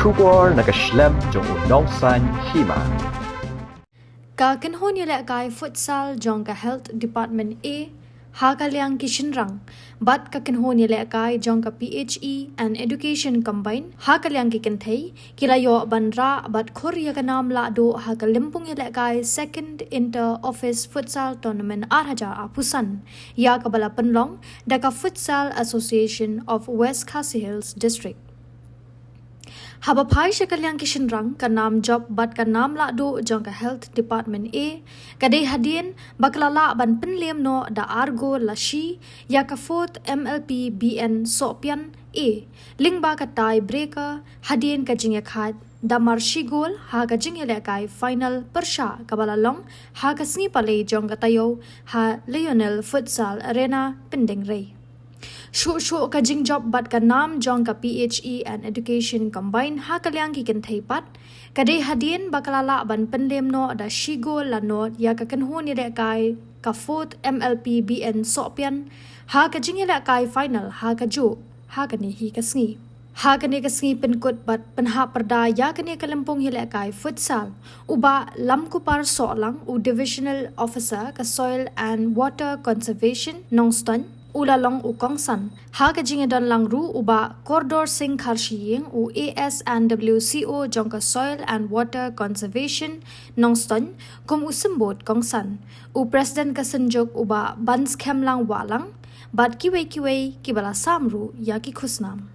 Shubor nakaslem jong unongsan hima. Ka kenhon yele kai futsal jong ka health department A ha ka liang kishinrang bat ka kenhon yele kai jong ka PHE and education combine ha ka liang ki kenthei kilayo bandra bat khoria ka nam la do ha ka limpung yele kai second inter office futsal tournament arhaja apusan ya ka bala penlong da ka futsal association of West Khasi Hills district. Haba phai shakalyang kishin rang ka nam job bat ka nam la do jong ka health department A kadai hadien baklala ban penlem no da argo lashi ya ka fourth MLP BN sopian A lingba ka tie breaker hadien ka jingya khat da marshi gol ha ka jingya le kai final persha kabala long ha ka sni pale jong ka tayo ha Lionel futsal arena pending rei. Shu ka jing job bat ka nam jong ka PHE and education combine ha kalyang ki kan thei pat kadai hadien bakalala ban penlem no da shigo la no ya ka kan ho ni le kai ka fourth MLP BN sopian ha ka jing le kai final ha ka jo ha ka ni hi ka sngi ha ka ni ka sngi pen kut bat pen ha perda ya ka ni ka lempong hi le kai futsal uba lam ku par so lang u divisional officer ka soil and water conservation nongston ulalong ukong san ha ka jinga don lang ru uba corridor sing kharshiying u ASNWCO jongka soil and water conservation nongston kum usimbot kong san u president ka sanjok uba bans khemlang walang bat kiwe kibala samru ya ki khusnam